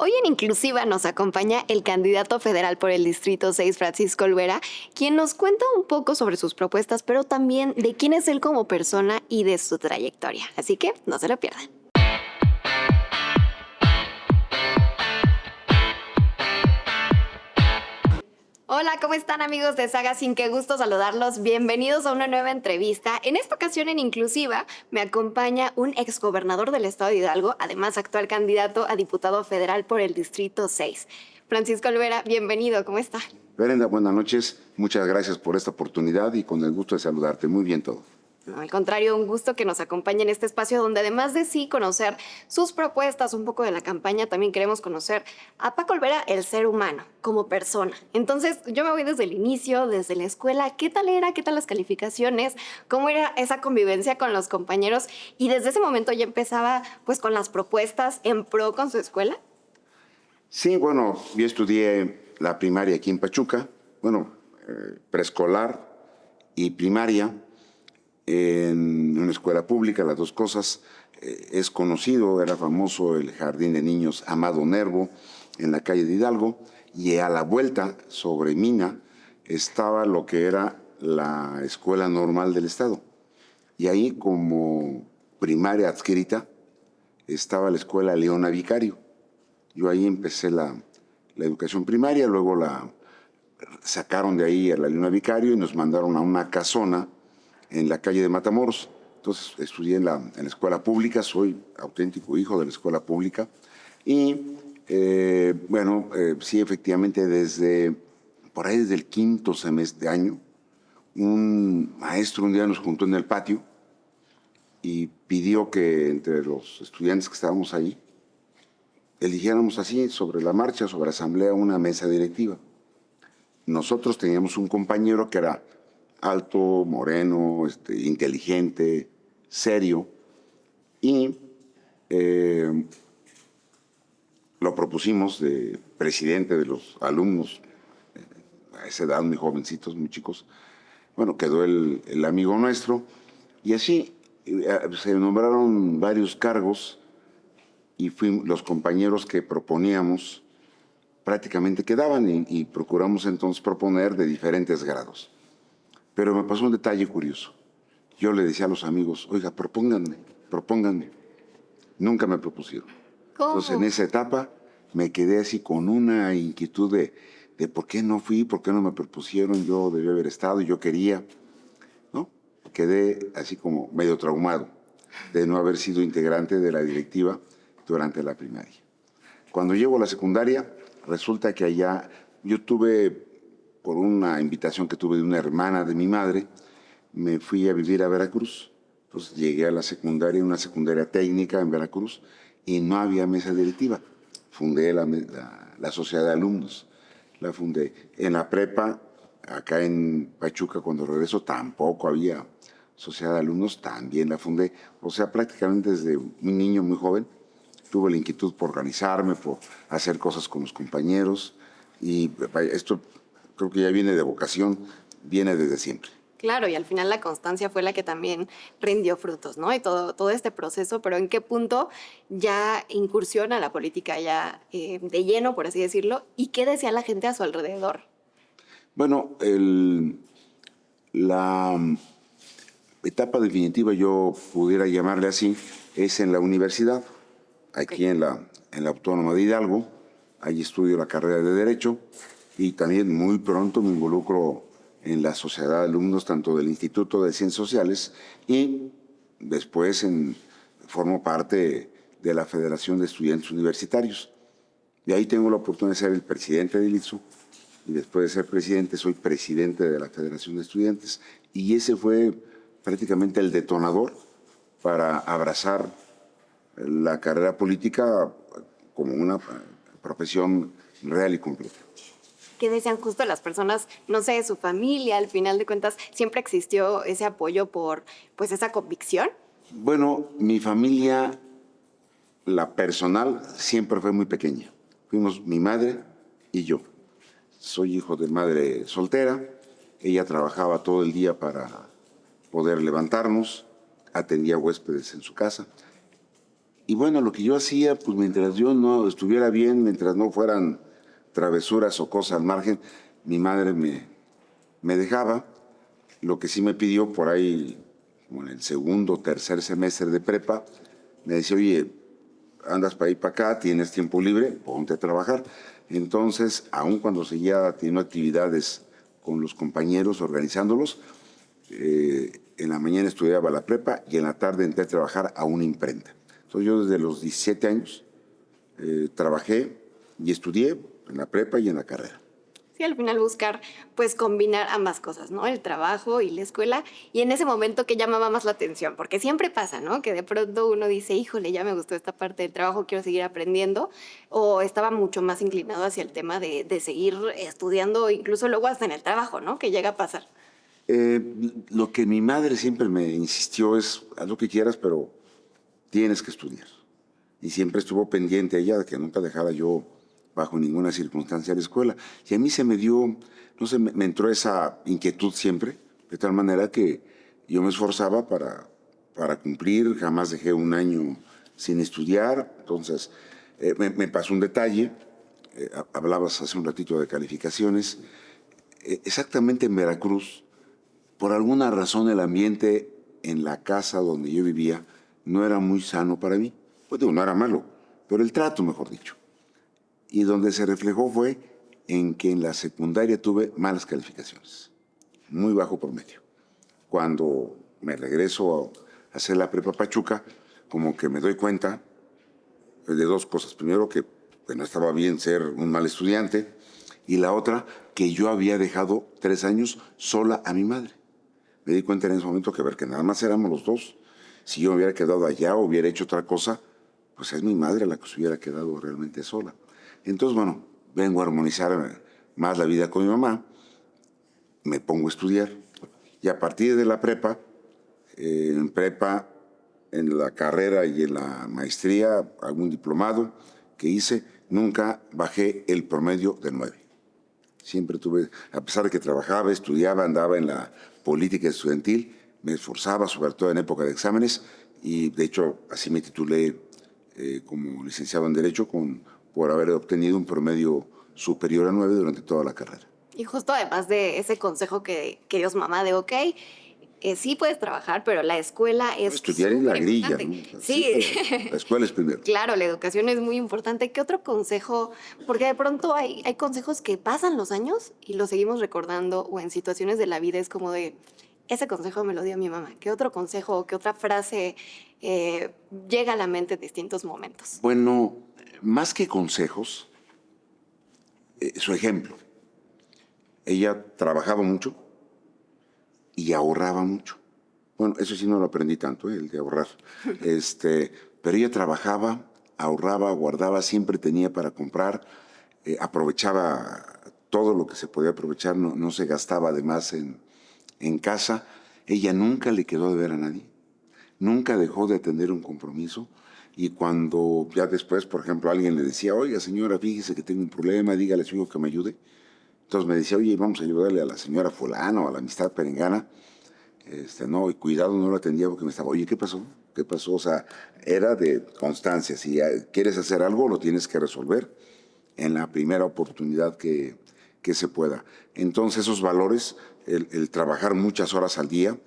Hoy en Inclusiva nos acompaña el candidato federal por el Distrito 6, Francisco Olvera, quien nos cuenta un poco sobre sus propuestas, pero también de quién es él como persona y de su trayectoria. Así que no se lo pierdan. Hola, ¿cómo están amigos de Saga Sin? Qué gusto saludarlos. Bienvenidos a una nueva entrevista. En esta ocasión en Inclusiva me acompaña un exgobernador del estado de Hidalgo, además actual candidato a diputado federal por el Distrito 6. Francisco Olvera, bienvenido, ¿cómo está? Brenda, buenas noches. Muchas gracias por esta oportunidad y con el gusto de saludarte. Muy bien todo. No, al contrario, un gusto que nos acompañe en este espacio donde además de sí conocer sus propuestas, un poco de la campaña, también queremos conocer a Paco Olvera, el ser humano, como persona. Entonces, yo me voy desde el inicio, desde la escuela. ¿Qué tal era? ¿Qué tal las calificaciones? ¿Cómo era esa convivencia con los compañeros? Y desde ese momento ya empezaba pues con las propuestas en pro con su escuela. Sí, bueno, yo estudié la primaria aquí en Pachuca, preescolar y primaria en una escuela pública, las dos cosas. Es conocido, era famoso el Jardín de Niños Amado Nervo en la calle de Hidalgo, y a la vuelta, sobre Mina, estaba lo que era la Escuela Normal del Estado. Y ahí, como primaria adscrita, estaba la Escuela Leona Vicario. Yo ahí empecé la educación primaria, luego la sacaron de ahí a la Leona Vicario y nos mandaron a una casona en la calle de Matamoros. Entonces estudié en la escuela pública, soy auténtico hijo de la escuela pública. Y sí, efectivamente, por ahí desde el quinto semestre de año, un maestro un día nos juntó en el patio y pidió que entre los estudiantes que estábamos ahí, eligiéramos así, sobre la marcha, sobre asamblea, una mesa directiva. Nosotros teníamos un compañero que era alto, moreno, inteligente, serio, y lo propusimos de presidente de los alumnos, a esa edad, muy jovencitos, muy chicos. Bueno, quedó el amigo nuestro, y así se nombraron varios cargos, y fuimos los compañeros que proponíamos prácticamente quedaban, y procuramos entonces proponer de diferentes grados. Pero me pasó un detalle curioso. Yo le decía a los amigos, oiga, propónganme. Nunca me propusieron. ¿Cómo? Entonces, en esa etapa me quedé así con una inquietud de por qué no fui, por qué no me propusieron, yo debía haber estado, yo quería, ¿no? Quedé así como medio traumado de no haber sido integrante de la directiva durante la primaria. Cuando llego a la secundaria, resulta que allá yo tuve, por una invitación que tuve de una hermana de mi madre, me fui a vivir a Veracruz. Entonces llegué a la secundaria, una secundaria técnica en Veracruz, y no había mesa directiva. Fundé la sociedad de alumnos. La fundé. En la prepa, acá en Pachuca, cuando regreso, tampoco había sociedad de alumnos, también la fundé. O sea, prácticamente desde un niño muy joven, tuve la inquietud por organizarme, por hacer cosas con los compañeros, y esto creo que ya viene de vocación, viene desde siempre. Claro, y al final la constancia fue la que también rindió frutos, ¿no? Y todo este proceso, pero ¿en qué punto ya incursiona la política ya de lleno, por así decirlo? ¿Y qué decía la gente a su alrededor? Bueno, la etapa definitiva, yo pudiera llamarle así, es en la universidad, aquí en la Autónoma de Hidalgo. Allí estudio la carrera de Derecho, y también muy pronto me involucro en la sociedad de alumnos, tanto del Instituto de Ciencias Sociales, y después formo parte de la Federación de Estudiantes Universitarios. Y ahí tengo la oportunidad de ser el presidente del ITSU, y después de ser presidente soy presidente de la Federación de Estudiantes. Y ese fue prácticamente el detonador para abrazar la carrera política como una profesión real y completa. ¿Qué decían justo las personas, no sé, su familia? Al final de cuentas, ¿siempre existió ese apoyo por, pues, esa convicción? Bueno, mi familia, la personal, siempre fue muy pequeña. Fuimos mi madre y yo. Soy hijo de madre soltera. Ella trabajaba todo el día para poder levantarnos, atendía huéspedes en su casa. Y bueno, lo que yo hacía, pues mientras yo no estuviera bien, mientras no fueran travesuras o cosas al margen, mi madre me dejaba. Lo que sí me pidió por ahí, como en el segundo o tercer semestre de prepa, me decía, oye, andas para ahí para acá, tienes tiempo libre, ponte a trabajar. Entonces, aun cuando seguía teniendo actividades con los compañeros, organizándolos, en la mañana estudiaba la prepa y en la tarde entré a trabajar a una imprenta. Entonces yo desde los 17 años trabajé y estudié en la prepa y en la carrera. Sí, al final buscar, pues, combinar ambas cosas, ¿no? El trabajo y la escuela. Y en ese momento, ¿qué llamaba más la atención? Porque siempre pasa, ¿no? Que de pronto uno dice, híjole, ya me gustó esta parte del trabajo, quiero seguir aprendiendo. O estaba mucho más inclinado hacia el tema de seguir estudiando, incluso luego hasta en el trabajo, ¿no? Que llega a pasar. Lo que mi madre siempre me insistió es, haz lo que quieras, pero tienes que estudiar. Y siempre estuvo pendiente ella de que nunca dejara yo bajo ninguna circunstancia la escuela. Y a mí se me dio, no sé, me entró esa inquietud siempre, de tal manera que yo me esforzaba para cumplir, jamás dejé un año sin estudiar. Entonces, me pasó un detalle, hablabas hace un ratito de calificaciones. Exactamente en Veracruz, por alguna razón el ambiente en la casa donde yo vivía no era muy sano para mí. Pues digo, no era malo, pero el trato, mejor dicho. Y donde se reflejó fue en que en la secundaria tuve malas calificaciones, muy bajo promedio. Cuando me regreso a hacer la prepa Pachuca, como que me doy cuenta de dos cosas. Primero, que no estaba bien ser un mal estudiante, y la otra, que yo había dejado 3 años sola a mi madre. Me di cuenta en ese momento que ver que nada más éramos los dos. Si yo me hubiera quedado allá o hubiera hecho otra cosa, pues es mi madre la que se hubiera quedado realmente sola. Entonces, bueno, vengo a armonizar más la vida con mi mamá, me pongo a estudiar. Y a partir de la prepa, en la carrera y en la maestría, algún diplomado que hice, nunca bajé el promedio de 9. Siempre tuve, a pesar de que trabajaba, estudiaba, andaba en la política estudiantil, me esforzaba, sobre todo en época de exámenes, y de hecho así me titulé como licenciado en Derecho por haber obtenido un promedio superior a 9 durante toda la carrera. Y justo además de ese consejo que dio su mamá de, ok, sí puedes trabajar, pero la escuela es Estudiar en la súper grilla, importante. ¿no? O sea, Sí, pero la escuela es primero. claro, la educación es muy importante. ¿Qué otro consejo? Porque de pronto hay consejos que pasan los años y los seguimos recordando, o en situaciones de la vida es como de, ese consejo me lo dio mi mamá. ¿Qué otro consejo o qué otra frase llega a la mente en distintos momentos? Bueno, más que consejos, su ejemplo. Ella trabajaba mucho y ahorraba mucho. Bueno, eso sí no lo aprendí tanto, el de ahorrar. Pero ella trabajaba, ahorraba, guardaba, siempre tenía para comprar, aprovechaba todo lo que se podía aprovechar, no se gastaba además en casa. Ella nunca le quedó de ver a nadie, nunca dejó de atender un compromiso. Y cuando ya después, por ejemplo, alguien le decía, oiga señora, fíjese que tengo un problema, dígale a su hijo que me ayude. Entonces me decía, oye, vamos a ayudarle a la señora fulana o a la amistad perengana. No, y cuidado, no lo atendía porque me estaba, oye, ¿qué pasó? ¿Qué pasó? O sea, era de constancia. Si quieres hacer algo, lo tienes que resolver en la primera oportunidad que se pueda. Entonces, esos valores, el trabajar muchas horas al día,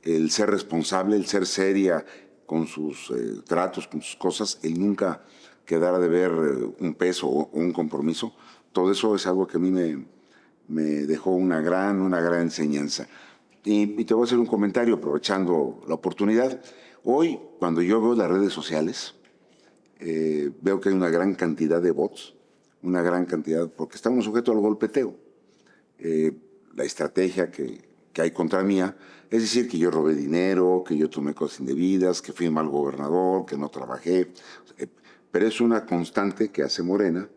el ser responsable, el ser seria con sus tratos, con sus cosas, el nunca quedar a deber un peso o un compromiso, todo eso es algo que a mí me dejó una gran enseñanza. Y te voy a hacer un comentario aprovechando la oportunidad. Hoy, cuando yo veo las redes sociales, veo que hay una gran cantidad de bots, una gran cantidad, porque estamos sujetos al golpeteo. La estrategia que hay contra mía es decir que yo robé dinero, que yo tomé cosas indebidas, que fui un mal gobernador, que no trabajé. Pero es una constante que hace Morena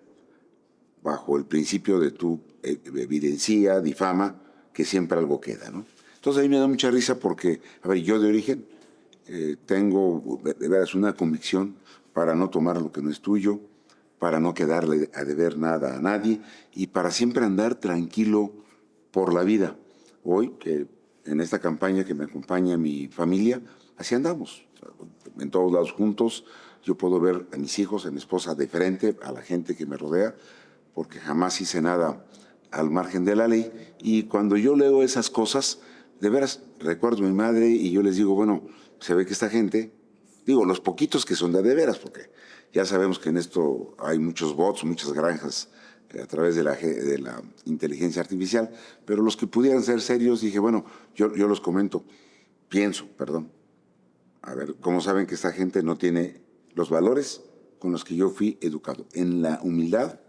bajo el principio de tu evidencia, difama, que siempre algo queda, ¿no? Entonces a mí me da mucha risa porque, a ver, yo de origen tengo de veras una convicción para no tomar lo que no es tuyo, para no quedarle a deber nada a nadie y para siempre andar tranquilo por la vida. Hoy, que en esta campaña que me acompaña mi familia, así andamos, en todos lados juntos, yo puedo ver a mis hijos, a mi esposa de frente, a la gente que me rodea, porque jamás hice nada al margen de la ley. Y cuando yo leo esas cosas, de veras, recuerdo a mi madre y yo les digo, bueno, se ve que esta gente, digo, los poquitos que son de veras, porque ya sabemos que en esto hay muchos bots, muchas granjas a través de la inteligencia artificial, pero los que pudieran ser serios, dije, bueno, yo los comento, perdón, a ver, ¿cómo saben que esta gente no tiene los valores con los que yo fui educado? En la humildad,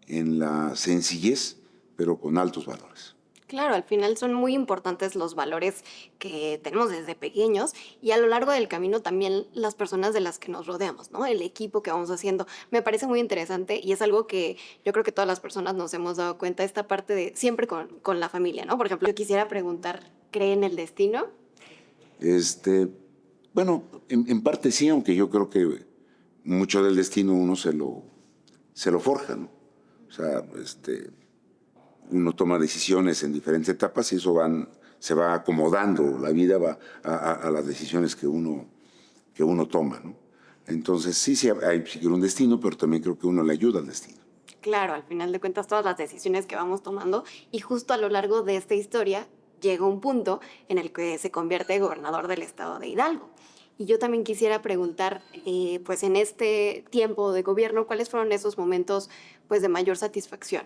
en la sencillez, pero con altos valores. Claro, al final son muy importantes los valores que tenemos desde pequeños y a lo largo del camino también las personas de las que nos rodeamos, ¿no? El equipo que vamos haciendo. Me parece muy interesante y es algo que yo creo que todas las personas nos hemos dado cuenta, esta parte de siempre con la familia, ¿no? Por ejemplo, yo quisiera preguntar, ¿cree en el destino? Bueno, en parte sí, aunque yo creo que mucho del destino uno se lo forja, ¿no? O sea, uno toma decisiones en diferentes etapas y eso se va acomodando, la vida va a las decisiones que uno toma, ¿no? Entonces sí hay un destino, pero también creo que uno le ayuda al destino. Claro, al final de cuentas todas las decisiones que vamos tomando y justo a lo largo de esta historia llega un punto en el que se convierte gobernador del estado de Hidalgo. Y yo también quisiera preguntar, pues en este tiempo de gobierno, ¿cuáles fueron esos momentos pues de mayor satisfacción?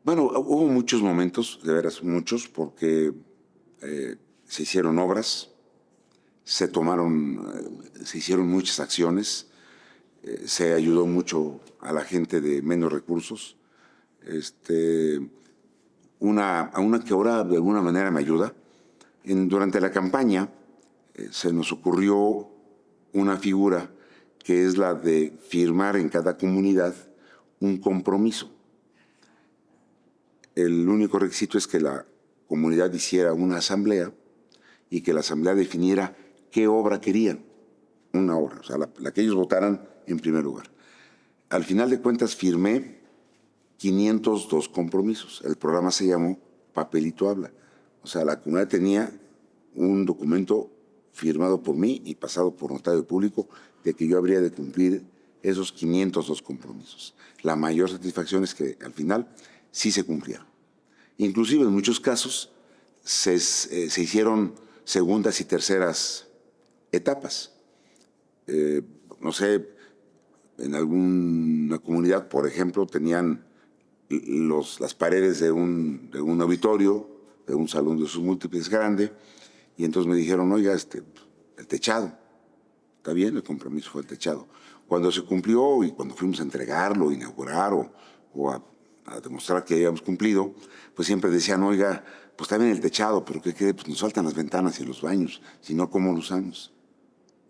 Bueno, hubo muchos momentos, de veras muchos, porque se hicieron obras, se hicieron muchas acciones, se ayudó mucho a la gente de menos recursos. A una que ahora de alguna manera me ayuda. Durante la campaña se nos ocurrió una figura que es la de firmar en cada comunidad un compromiso. El único requisito es que la comunidad hiciera una asamblea y que la asamblea definiera qué obra querían. Una obra, o sea, la que ellos votaran en primer lugar. Al final de cuentas firmé 502 compromisos. El programa se llamó Papelito Habla. O sea, la comunidad tenía un documento firmado por mí y pasado por notario público de que yo habría de cumplir esos 502 compromisos. La mayor satisfacción es que al final sí se cumplieron. Inclusive en muchos casos se hicieron segundas y terceras etapas. No sé, en alguna comunidad, por ejemplo, tenían las paredes de un auditorio, de un salón de sus múltiples grande, y entonces me dijeron, oiga, el techado, está bien, el compromiso fue el techado. Cuando se cumplió y cuando fuimos a entregarlo, inaugurar o a demostrar que habíamos cumplido, pues siempre decían, oiga, pues está bien el techado, pero ¿qué cree? Pues nos faltan las ventanas y los baños, si no, ¿cómo lo usamos?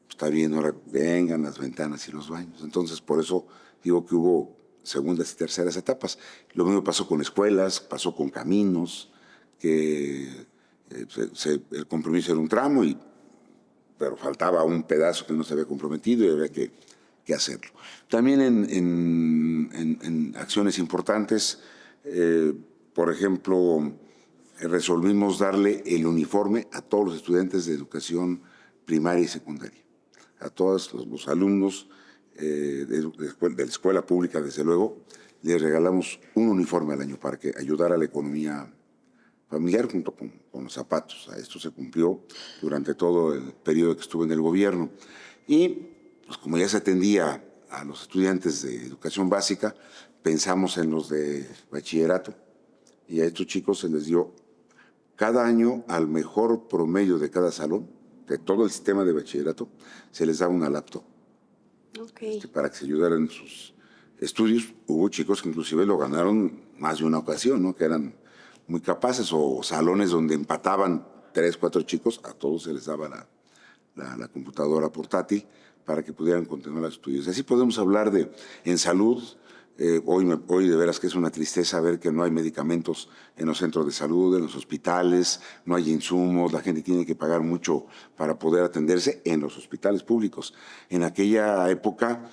Pues está bien, ahora vengan las ventanas y los baños. Entonces, por eso digo que hubo segundas y terceras etapas. Lo mismo pasó con escuelas, pasó con caminos, que el compromiso era un tramo, pero faltaba un pedazo que no se había comprometido y había que hacerlo. También en acciones importantes, por ejemplo, resolvimos darle el uniforme a todos los estudiantes de educación primaria y secundaria, a todos los alumnos de la escuela pública, desde luego, les regalamos un uniforme al año para que ayudara a la economía familiar junto con los zapatos. A esto se cumplió durante todo el periodo que estuve en el gobierno. Y pues, como ya se atendía a los estudiantes de educación básica, pensamos en los de bachillerato y a estos chicos se les dio cada año al mejor promedio de cada salón, de todo el sistema de bachillerato, se les daba una laptop. Okay. Para que se ayudaran en sus estudios. Hubo chicos que inclusive lo ganaron más de una ocasión, ¿no? Que eran muy capaces, o salones donde empataban 3, 4 chicos, a todos se les daba la computadora portátil para que pudieran continuar los estudios. Así podemos hablar en salud. Hoy de veras que es una tristeza ver que no hay medicamentos en los centros de salud, en los hospitales, no hay insumos, la gente tiene que pagar mucho para poder atenderse en los hospitales públicos. En aquella época,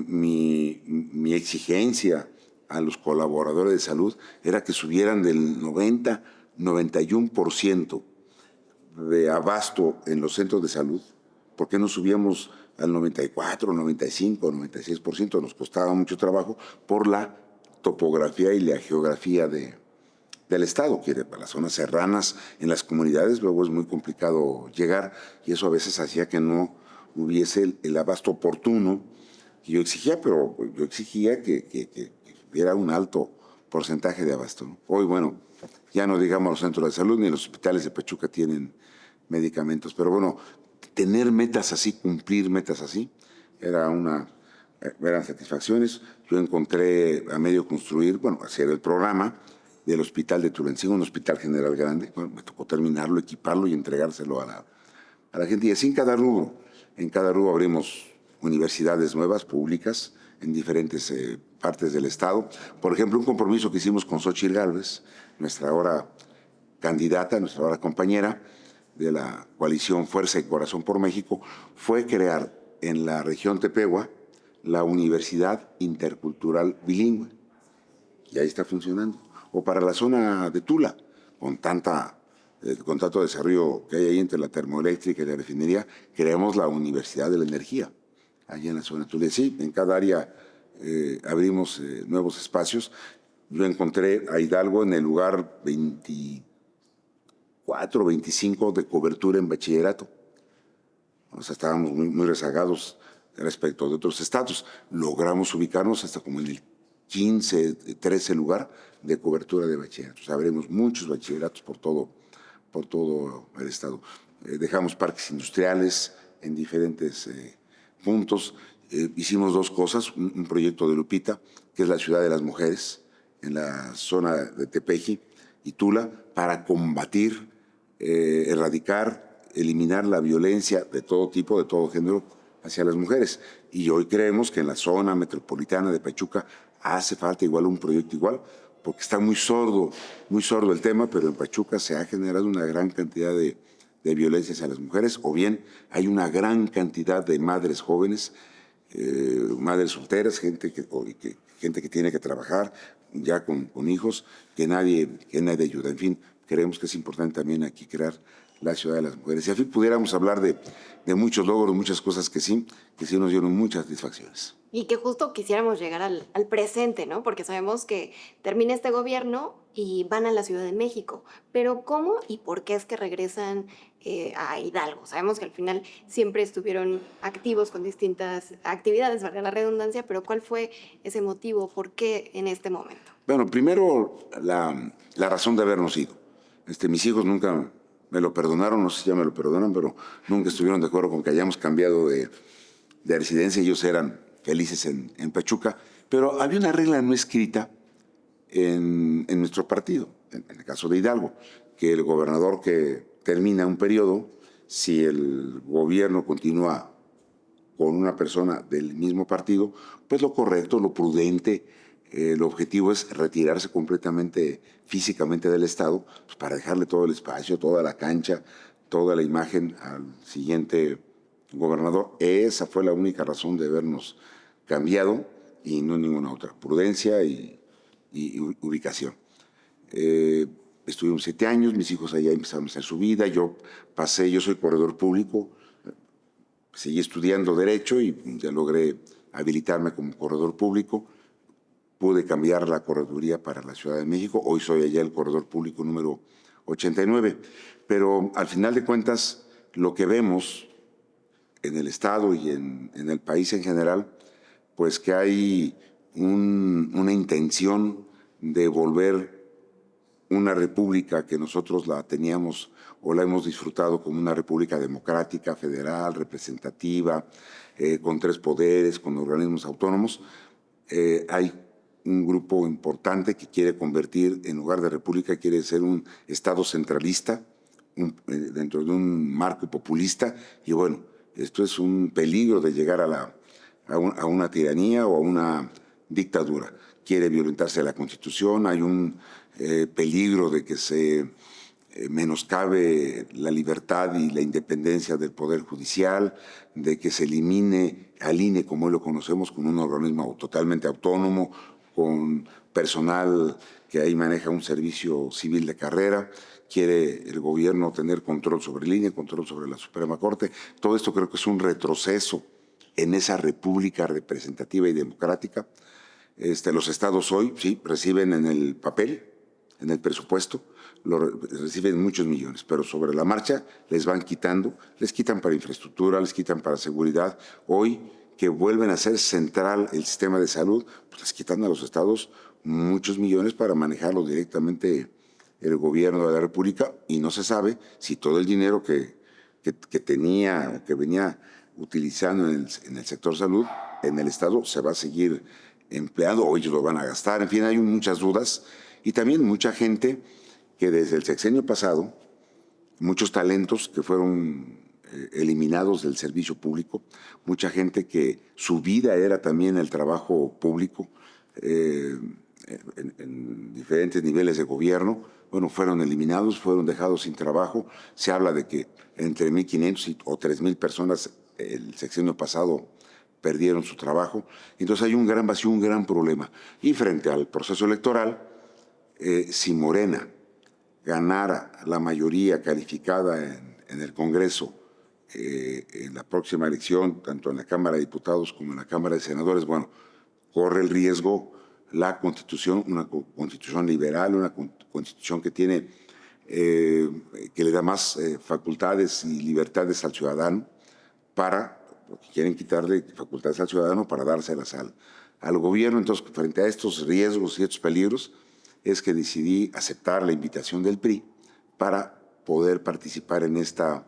mi exigencia a los colaboradores de salud era que subieran del 90, 91% de abasto en los centros de salud. ¿Por qué no subíamos al 94, 95, 96%. Nos costaba mucho trabajo por la topografía y la geografía del estado. Para las zonas serranas, en las comunidades, luego es muy complicado llegar y eso a veces hacía que no hubiese el abasto oportuno que yo exigía, pero yo exigía que hubiera un alto porcentaje de abasto, ¿no? Hoy, bueno, ya no digamos los centros de salud ni los hospitales de Pachuca tienen medicamentos, pero bueno, tener metas así, cumplir metas así, eran satisfacciones. Yo encontré a medio construir, bueno, hacer el programa del hospital de Tulancingo, un hospital general grande. Bueno, me tocó terminarlo, equiparlo y entregárselo a la gente. Y así en cada rubro abrimos universidades nuevas, públicas, en diferentes partes del estado. Por ejemplo, un compromiso que hicimos con Xóchitl Gálvez, nuestra ahora candidata, nuestra ahora compañera de la coalición Fuerza y Corazón por México, fue crear en la región Tepehua la Universidad Intercultural Bilingüe. Y ahí está funcionando. O para la zona de Tula, con tanto desarrollo que hay ahí entre la termoeléctrica y la refinería, creamos la Universidad de la Energía, allí en la zona de Tula. Sí, en cada área abrimos nuevos espacios. Yo encontré a Hidalgo en el lugar 24, 25 de cobertura en bachillerato. O sea, estábamos muy rezagados respecto de otros estados. Logramos ubicarnos hasta como en el 15, 13 lugar de cobertura de bachilleratos. Abrimos muchos bachilleratos por todo el estado. Dejamos parques industriales en diferentes puntos. Hicimos dos cosas, un proyecto de Lupita, que es la ciudad de las mujeres, en la zona de Tepeji y Tula, para combatir, erradicar, eliminar la violencia de todo tipo, de todo género, hacia las mujeres. Y hoy creemos que en la zona metropolitana de Pachuca hace falta igual un proyecto igual, porque está muy sordo el tema, pero en Pachuca se ha generado una gran cantidad de violencia hacia las mujeres, o bien hay una gran cantidad de madres jóvenes, madres solteras, gente que tiene que trabajar ya con hijos, que nadie ayuda. En fin, creemos que es importante también aquí crear la ciudad de las mujeres. Y a fin pudiéramos hablar de muchos logros, muchas cosas que sí nos dieron muchas satisfacciones. Y que justo quisiéramos llegar al presente, ¿no? Porque sabemos que termina este gobierno y van a la Ciudad de México. Pero ¿cómo y por qué es que regresan a Hidalgo? Sabemos que al final siempre estuvieron activos con distintas actividades, valga la redundancia, pero ¿cuál fue ese motivo? ¿Por qué en este momento? Bueno, primero la razón de habernos ido. Mis hijos nunca me lo perdonaron, no sé si ya me lo perdonan, pero nunca estuvieron de acuerdo con que hayamos cambiado de residencia. Ellos eran felices en Pachuca, pero había una regla no escrita en nuestro partido, en el caso de Hidalgo, que el gobernador que termina un periodo, si el gobierno continúa con una persona del mismo partido, pues lo correcto, lo prudente, el objetivo es retirarse completamente físicamente del Estado, pues para dejarle todo el espacio, toda la cancha, toda la imagen al siguiente gobernador. Esa fue la única razón de habernos cambiado y no ninguna otra. Prudencia y ubicación. Estuvimos 7 años, mis hijos allá empezaron a hacer su vida, yo soy corredor público, seguí estudiando Derecho y ya logré habilitarme como corredor público. Pude cambiar la correduría para la Ciudad de México. Hoy soy allá el corredor público número 89. Pero al final de cuentas, lo que vemos en el Estado y en el país en general, pues que hay una intención de volver una república que nosotros la teníamos o la hemos disfrutado como una república democrática, federal, representativa, con 3 poderes, con organismos autónomos. Hay un grupo importante que quiere convertir, en lugar de república, quiere ser un Estado centralista dentro de un marco populista. Y bueno, esto es un peligro de llegar a una tiranía o a una dictadura. Quiere violentarse la Constitución, hay un peligro de que se menoscabe la libertad y la independencia del Poder Judicial, de que se elimine al INE como hoy lo conocemos, con un organismo totalmente autónomo, con personal que ahí maneja un servicio civil de carrera. Quiere el gobierno tener control sobre el INE, control sobre la Suprema Corte. Todo esto creo que es un retroceso en esa república representativa y democrática. Los estados hoy, sí, reciben en el papel, en el presupuesto, reciben muchos millones, pero sobre la marcha les van quitando, les quitan para infraestructura, les quitan para seguridad. Hoy, que vuelven a ser central el sistema de salud, pues les quitan a los estados muchos millones para manejarlo directamente el gobierno de la República, y no se sabe si todo el dinero que tenía, que venía utilizando en el sector salud, en el Estado, se va a seguir empleando o ellos lo van a gastar. En fin, hay muchas dudas, y también mucha gente que desde el sexenio pasado, muchos talentos que fueron eliminados del servicio público, mucha gente que su vida era también el trabajo público, en diferentes niveles de gobierno, bueno, fueron eliminados, fueron dejados sin trabajo. Se habla de que entre 1.500 o 3.000 personas el sexenio pasado perdieron su trabajo. Entonces hay un gran vacío, un gran problema. Y frente al proceso electoral, si Morena ganara la mayoría calificada en el Congreso en la próxima elección, tanto en la Cámara de Diputados como en la Cámara de Senadores, bueno, corre el riesgo la Constitución, una Constitución liberal, una Constitución que tiene, que le da más facultades y libertades al ciudadano porque quieren quitarle facultades al ciudadano para dárselas al gobierno. Entonces, frente a estos riesgos y estos peligros, es que decidí aceptar la invitación del PRI para poder participar en esta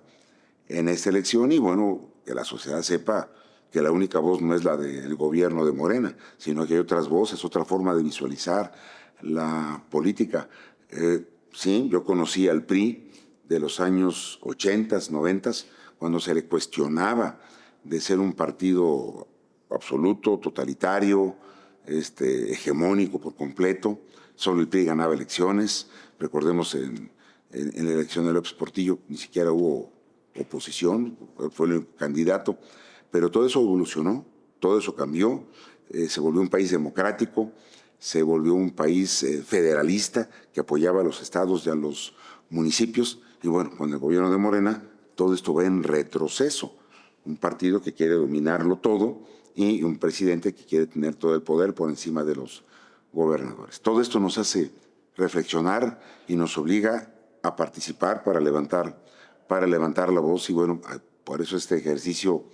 elección, y bueno, que la sociedad sepa que la única voz no es la del gobierno de Morena, sino que hay otras voces, otra forma de visualizar la política. Sí, yo conocí al PRI de los años 80, 90, cuando se le cuestionaba de ser un partido absoluto, totalitario, hegemónico por completo. Solo el PRI ganaba elecciones. Recordemos en la elección de López Portillo ni siquiera hubo oposición, fue el candidato. Pero todo eso evolucionó, todo eso cambió, se volvió un país democrático, se volvió un país federalista que apoyaba a los estados y a los municipios. Y bueno, con el gobierno de Morena, todo esto va en retroceso. Un partido que quiere dominarlo todo y un presidente que quiere tener todo el poder por encima de los gobernadores. Todo esto nos hace reflexionar y nos obliga a participar para levantar la voz. Y bueno, por eso este ejercicio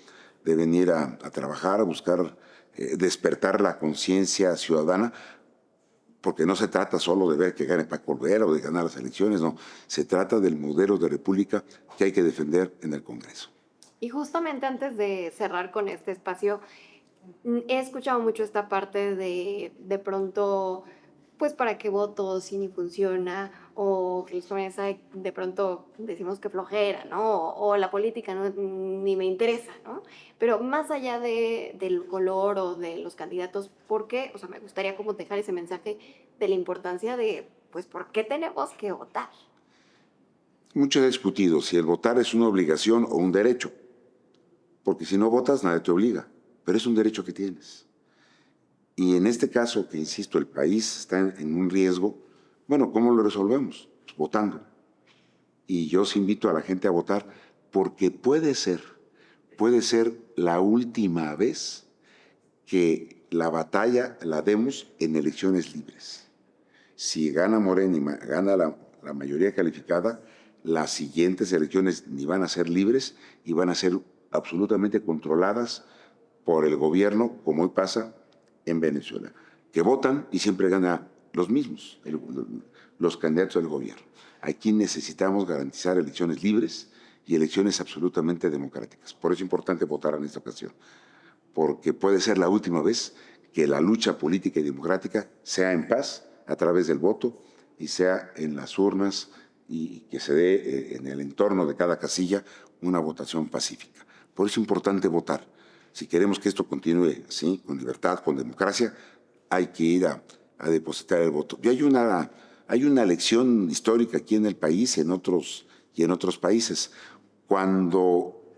de venir a trabajar, a buscar despertar la conciencia ciudadana, porque no se trata solo de ver que gane Paco Olvera o de ganar las elecciones, no, se trata del modelo de república que hay que defender en el Congreso. Y justamente antes de cerrar con este espacio, he escuchado mucho esta parte de pronto, pues para qué voto si ni funciona, o los jóvenes de pronto decimos que flojera, ¿no? O la política no, ni me interesa, ¿no? Pero más allá del color o de los candidatos, ¿por qué? O sea, me gustaría como dejar ese mensaje de la importancia de, pues, ¿por qué tenemos que votar? Mucho he discutido si el votar es una obligación o un derecho, porque si no votas nadie te obliga, pero es un derecho que tienes. Y en este caso, que insisto, el país está en un riesgo, bueno, ¿cómo lo resolvemos? Pues votando. Y yo os invito a la gente a votar, porque puede ser la última vez que la batalla la demos en elecciones libres. Si gana Morena y gana la mayoría calificada, las siguientes elecciones ni van a ser libres y van a ser absolutamente controladas por el gobierno, como hoy pasa en Venezuela, que votan y siempre ganan los mismos, los candidatos del gobierno. Aquí necesitamos garantizar elecciones libres y elecciones absolutamente democráticas. Por eso es importante votar en esta ocasión, porque puede ser la última vez que la lucha política y democrática sea en paz a través del voto y sea en las urnas, y que se dé en el entorno de cada casilla una votación pacífica. Por eso es importante votar. Si queremos que esto continúe así, con libertad, con democracia, hay que ir a depositar el voto. Y hay una lección histórica aquí en el país y en otros países. Cuando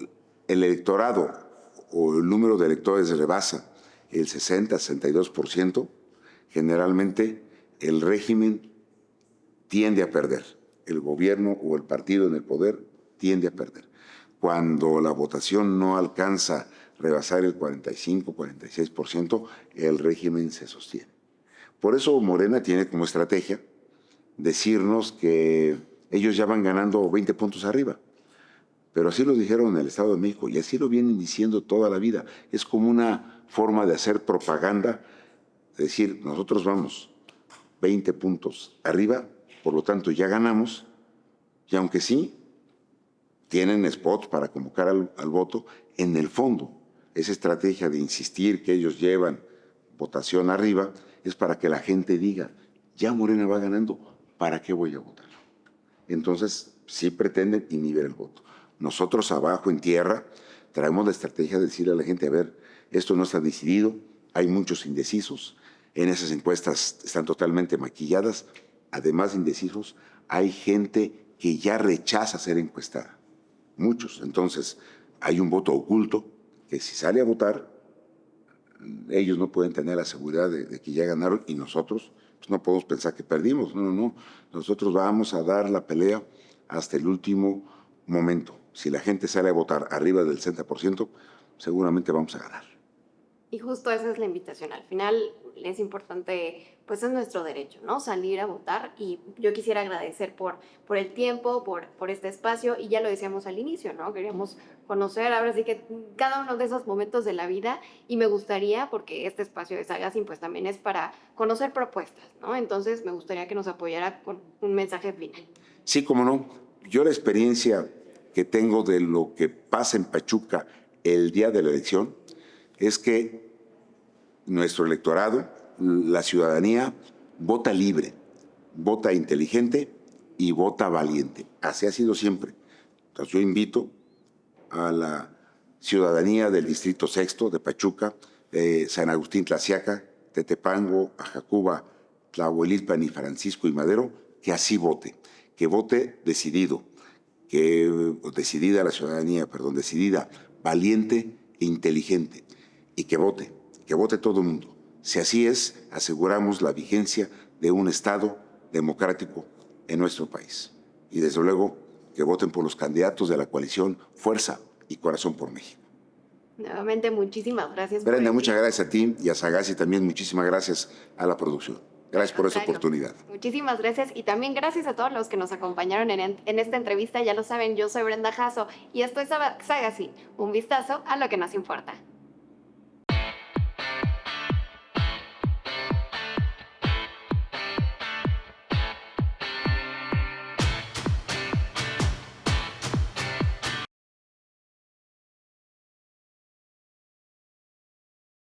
el electorado o el número de electores rebasa el 60-62%, generalmente el régimen tiende a perder. El gobierno o el partido en el poder tiende a perder. Cuando la votación no alcanza rebasar el 45, 46%, el régimen se sostiene. Por eso Morena tiene como estrategia decirnos que ellos ya van ganando 20 puntos arriba. Pero así lo dijeron en el Estado de México y así lo vienen diciendo toda la vida. Es como una forma de hacer propaganda, de decir, nosotros vamos 20 puntos arriba, por lo tanto ya ganamos, y aunque sí, tienen spots para convocar al voto, en el fondo, esa estrategia de insistir que ellos llevan votación arriba, es para que la gente diga, ya Morena va ganando, ¿para qué voy a votar? Entonces, sí pretenden inhibir el voto. Nosotros abajo, en tierra, traemos la estrategia de decirle a la gente, a ver, esto no está decidido, hay muchos indecisos, en esas encuestas están totalmente maquilladas, además de indecisos, hay gente que ya rechaza ser encuestada, muchos. Entonces, hay un voto oculto que si sale a votar, ellos no pueden tener la seguridad de que ya ganaron y nosotros pues no podemos pensar que perdimos. No, no, no. Nosotros vamos a dar la pelea hasta el último momento. Si la gente sale a votar arriba del 60%, seguramente vamos a ganar. Y justo esa es la invitación. Al final es importante, pues es nuestro derecho, ¿no? Salir a votar. Y yo quisiera agradecer por el tiempo, por este espacio. Y ya lo decíamos al inicio, ¿no? Queríamos conocer ahora sí que cada uno de esos momentos de la vida. Y me gustaría, porque este espacio de Sagazine pues también es para conocer propuestas, ¿no? Entonces me gustaría que nos apoyara con un mensaje final. Sí, cómo no. Yo la experiencia que tengo de lo que pasa en Pachuca el día de la elección es que nuestro electorado, la ciudadanía, vota libre, vota inteligente y vota valiente. Así ha sido siempre. Entonces yo invito a la ciudadanía del Distrito Sexto de Pachuca, San Agustín Tlaxiaca, Tetepango, Ajacuba, Tlahuelilpan y Francisco y Madero, que así vote, que vote decidido, decidida la ciudadanía, perdón, decidida, valiente e inteligente, y que vote todo el mundo. Si así es, aseguramos la vigencia de un Estado democrático en nuestro país. Y desde luego, que voten por los candidatos de la coalición Fuerza y Corazón por México. Nuevamente, muchísimas gracias. Brenda, muchas gracias a ti y a Sagazzi también. Muchísimas gracias a la producción. Gracias por esa oportunidad. Muchísimas gracias y también gracias a todos los que nos acompañaron en esta entrevista. Ya lo saben, yo soy Brenda Jasso y esto es Sagazine, un vistazo a lo que nos importa.